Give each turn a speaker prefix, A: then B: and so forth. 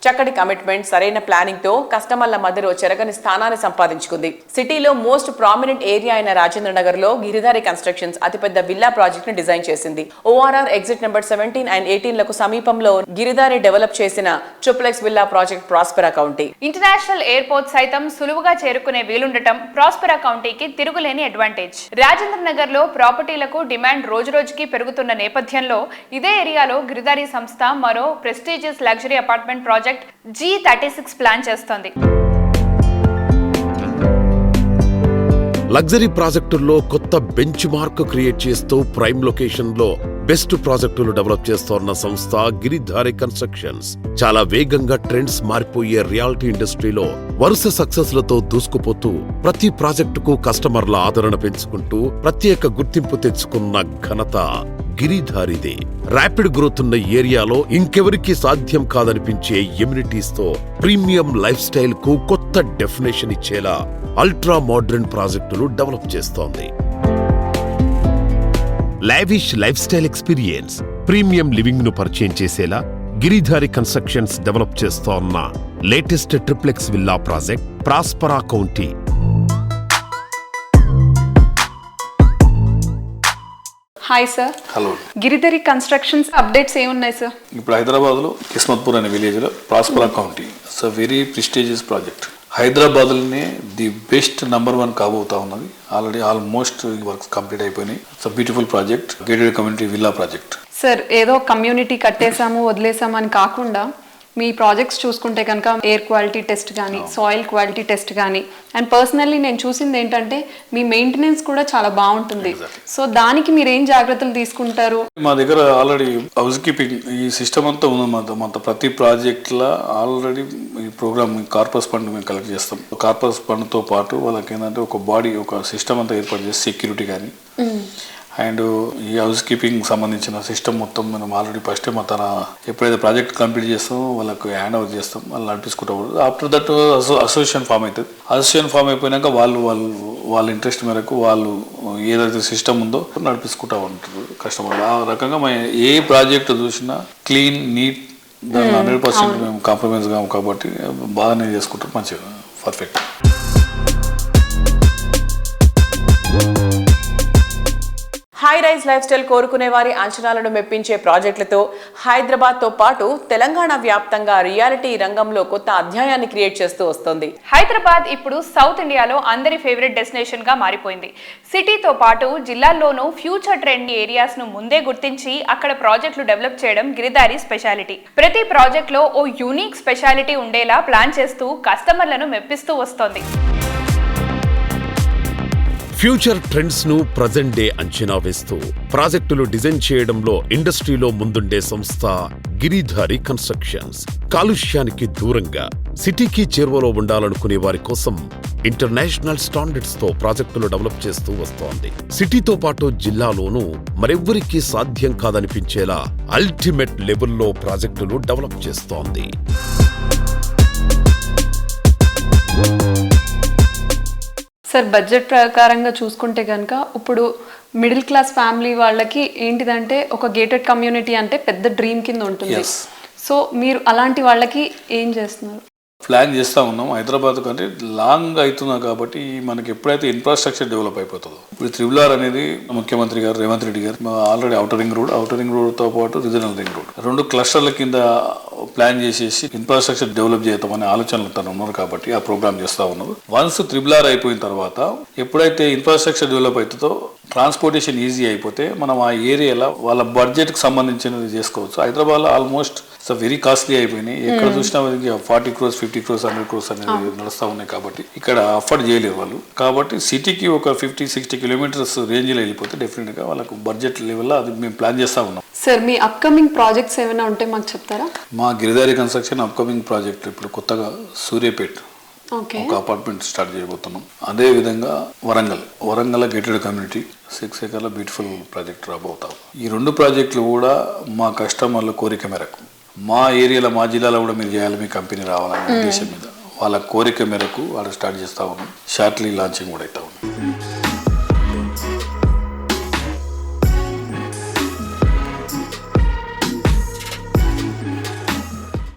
A: చక్కటి కమిట్మెంట్, సరైన ప్లానింగ్ తో కస్టమర్ల మధ్యలో చెరగని స్థానాన్ని సంపాదించుకుంది. సిటీలో మోస్ట్ ప్రామినెంట్ ఏరియా అయిన రాజేంద్ర నగర్ లో గిరిధారి కన్స్ట్రక్షన్స్ అతిపెద్ద విల్లా ప్రాజెక్ట్ ని డిజైన్ చేసింది. ORR ఎగ్జిట్ నెంబర్ 17 అండ్ 18 లకు సమీపంలో గిరిధారి డెవలప్ చేసిన triplex villa project Prospera county.
B: International airport సైతం సులువుగా చేరుకునే వీలుండటం ప్రాస్పెరా కౌంటీకి తిరుగులేని అడ్వాంటేజ్. రాజేంద్ర నగర్ లో ప్రాపర్టీలకు డిమాండ్ రోజురోజుకి పెరుగుతున్న నేపథ్యంలో ఇదే ఏరియాలో గిరిధారి సంస్థ మరో prestigious luxury apartment project G36 plan చేస్తోంది.
C: లగ్జరీ ప్రాజెక్టుల్లో కొత్త బెంచ్ మార్క్ క్రియేట్ చేస్తూ ప్రైమ్ లొకేషన్ లో బెస్ట్ ప్రాజెక్టులు డెవలప్ చేస్తోన్న సంస్థ గిరిధారి కన్స్ట్రక్షన్స్. చాలా వేగంగా ట్రెండ్స్ మారిపోయే రియాలిటీ ఇండస్ట్రీలో వరుస సక్సెస్ లతో దూసుకుపోతూ ప్రతి ప్రాజెక్టుకు కస్టమర్ల ఆదరణ పెంచుకుంటూ ప్రత్యేక గుర్తింపు తెచ్చుకున్న ఘనత గిరిధారిదే. ర్యాపిడ్ గ్రోత్ ఉన్న ఏరియాలో ఇంకెవరికి సాధ్యం కాదనిపించే ఎమ్యూనిటీస్ తో ప్రీమియం లైఫ్ స్టైల్ కు కొత్త డెఫినేషన్ ఇచ్చేలా అల్ట్రా మోడర్న్ ప్రాజెక్టులు డెవలప్ చేస్తోంది. Lavish life style experience, premium living ను పరిచయం చేసేలా గిరిధారి కన్స్ట్రక్షన్స్ డెవలప్ చేస్తోన్న latest triplex villa project Prospera county.
B: Hi sir.
D: Hello.
B: Giridhari constructions updates ఏమున్నాయి సార్?
D: ఇప్పుడు హైదరాబాద్లో కిస్మత్పూర్ అనే విలేజ్లో Prospera county. It's a very prestigious project. హైదరాబాద్లోనే ది బెస్ట్ నంబర్ 1 కాబోతా ఉన్నది. ఆల్రెడీ ఆల్మోస్ట్ వర్క్స్ కంప్లీట్ అయిపోయినాయి. It's a beautiful project, gated community villa project.
E: Sir, ఏదో community కట్టేసాము వదిలేసాము అని కాకుండా మీ ప్రాజెక్ట్స్ చూసుకుంటే కనుక ఎయిర్ క్వాలిటీ టెస్ట్ కానీ, సాయిల్ క్వాలిటీ టెస్ట్ కానీ, అండ్ పర్సనల్లీ నేను చూసింది ఏంటంటే మీ మెయింటెనెన్స్ కూడా చాలా బాగుంటుంది. సో దానికి మీరు ఏం జాగ్రత్తలు తీసుకుంటారు?
D: మా దగ్గర ఆల్రెడీ హౌస్ కీపింగ్ ఈ సిస్టమ్ అంతా ఉంది. మొత్తం ప్రతి ప్రాజెక్ట్లో ఆల్రెడీ ఈ ప్రోగ్రామ్ కార్పస్ ఫండ్ మేము కలెక్ట్ చేస్తాం. కార్పస్ ఫండ్తో పాటు వాళ్ళకి ఏంటంటే ఒక బాడీ, ఒక సిస్టమ్ అంతా ఏర్పాటు చేసి సెక్యూరిటీ కానీ అండ్ ఈ హౌస్ కీపింగ్ సంబంధించిన సిస్టమ్ మొత్తం మనం ఆల్రెడీ ఫస్ట్ టైం తన ఎప్పుడైతే ప్రాజెక్ట్ కంప్లీట్ చేస్తామో వాళ్ళకి హ్యాండ్ ఓవర్ చేస్తాం. వాళ్ళు నడిపించుకుంటూ ఆఫ్టర్ దట్ అసోసియేషన్ ఫామ్ అవుతుంది. అసోసియేషన్ ఫామ్ అయిపోయినాక వాళ్ళ ఇంట్రెస్ట్ మేరకు వాళ్ళు ఏదైతే సిస్టమ్ ఉందో నడిపించుకుంటూ ఉంటారు కస్టమర్లు. ఆ రకంగా ఏ ప్రాజెక్ట్ చూసినా క్లీన్, నీట్, దాన్ని 100% మేము కాంప్రమైజ్ కాము కాబట్టి బాగానే చేసుకుంటాం. మంచిగా perfect.
A: High rise lifestyle కోరుకునే వారి అంచనాలను మెప్పించే ప్రాజెక్టులతో హైదరాబాద్ తో పాటు తెలంగాణ వ్యాప్తంగా రియాలిటీ రంగంలో కొత్త అధ్యాయాన్ని క్రియేట్ చేస్తూ వస్తోంది.
B: హైదరాబాద్ ఇప్పుడు సౌత్ ఇండియాలో అందరి ఫేవరెట్ డెస్టినేషన్ గా మారిపోయింది. సిటీతో పాటు జిల్లాల్లోనూ ఫ్యూచర్ ట్రెండ్ ఏరియాస్ ను ముందే గుర్తించి అక్కడ ప్రాజెక్టులు డెవలప్ చేయడం గిరిధారి స్పెషాలిటీ. ప్రతి ప్రాజెక్ట్ లో ఓ యూనిక్ స్పెషాలిటీ ఉండేలా ప్లాన్ చేస్తూ కస్టమర్లను మెప్పిస్తూ వస్తోంది.
C: ఫ్యూచర్ ట్రెండ్స్ ను ప్రజెంట్ డే అంచనా వేస్తూ ప్రాజెక్టులు డిజైన్ చేయడంలో ఇండస్ట్రీలో ముందుండే సంస్థ గిరిధారి కన్స్ట్రక్షన్స్. కాలుష్యానికి దూరంగా సిటీకి చేరువలో ఉండాలనుకునే వారి కోసం ఇంటర్నేషనల్ స్టాండర్డ్స్ తో ప్రాజెక్టులు డెవలప్ చేస్తూ వస్తోంది. సిటీతో పాటు జిల్లాలోనూ మరెవ్వరికీ సాధ్యం కాదనిపించేలా అల్టిమేట్ లెవెల్లో ప్రాజెక్టులు డెవలప్ చేస్తోంది.
E: సార్, బడ్జెట్ ప్రకారంగా చూసుకుంటే కనుక ఇప్పుడు మిడిల్ క్లాస్ ఫ్యామిలీ వాళ్ళకి ఏంటిదంటే ఒక గేటెడ్ కమ్యూనిటీ అంటే పెద్ద డ్రీమ్ కింద ఉంటుంది. సో మీరు అలాంటి వాళ్ళకి ఏం చేస్తున్నారు?
D: ప్లాన్ చేస్తూ ఉన్నాం. హైదరాబాద్ కంటే లాంగ్ అవుతున్నా కాబట్టి మనకి ఎప్పుడైతే ఇన్ఫ్రాస్ట్రక్చర్ డెవలప్ అయిపోతుందో, ఇప్పుడు త్రిబుల్ అనేది ముఖ్యమంత్రి గారు రేవంత్ రెడ్డి గారు ఆల్రెడీ ఔటర్ రింగ్ రోడ్తో పాటు రీజనల్ రింగ్ రోడ్ 2 క్లస్టర్ల కింద ప్లాన్ చేసేసి ఇన్ఫ్రాస్ట్రక్చర్ డెవలప్ చేద్దామనే ఆలోచనలు తను ఉన్నారు కాబట్టి ఆ ప్రోగ్రామ్ చేస్తూ ఉన్నారు. వన్స్ త్రిబుల్ అయిపోయిన తర్వాత ఎప్పుడైతే ఇన్ఫ్రాస్ట్రక్చర్ డెవలప్ అవుతుందో ట్రాన్స్పోర్టేషన్ ఈజీ అయిపోతే మనం ఆ ఏరియాలో వాళ్ళ బడ్జెట్కి సంబంధించినది చేసుకోవచ్చు. హైదరాబాద్లో ఆల్మోస్ట్ వెరీ కాస్ట్లీ అయిపోయినాయి. ఎక్కడ చూసినా 40 crores 50 crores 100 crores అనేది నడుస్తూ ఉన్నాయి కాబట్టి ఇక్కడ అఫోర్డ్ చేయలేరు వాళ్ళు. కాబట్టి సిటీకి ఒక 50-60 కిలోమీటర్స్ రేంజ్లో వెళ్ళిపోతే డెఫినెట్గా వాళ్ళకు బడ్జెట్ లెవెల్లో అది మేము ప్లాన్ చేస్తూ ఉన్నాం.
E: సార్, మీ అప్కమింగ్ ప్రాజెక్ట్స్ ఏమైనా ఉంటే మాకు చెప్తారా?
D: మా గిరిధారి కన్స్ట్రక్షన్ అప్కమింగ్ ప్రాజెక్ట్ ఇప్పుడు కొత్తగా సూర్యాపేట్ ఒక అపార్ట్మెంట్ స్టార్ట్ చేయబోతున్నాం. అదే విధంగా Warangal gated community 6 acres beautiful project రాబోతాం. ఈ 2 ప్రాజెక్టులు కూడా మా కస్టమర్ల కోరిక మేరకు మా ఏరియాలో, మా జిల్లాలో కూడా మీరు చేయాలి, మీ కంపెనీ రావాలనే ఉద్దేశం మీద వాళ్ళ కోరిక మేరకు వాళ్ళు స్టార్ట్ చేస్తూ ఉన్నాం. షార్ట్లీ లాంచింగ్ కూడా అవుతా ఉన్నాం.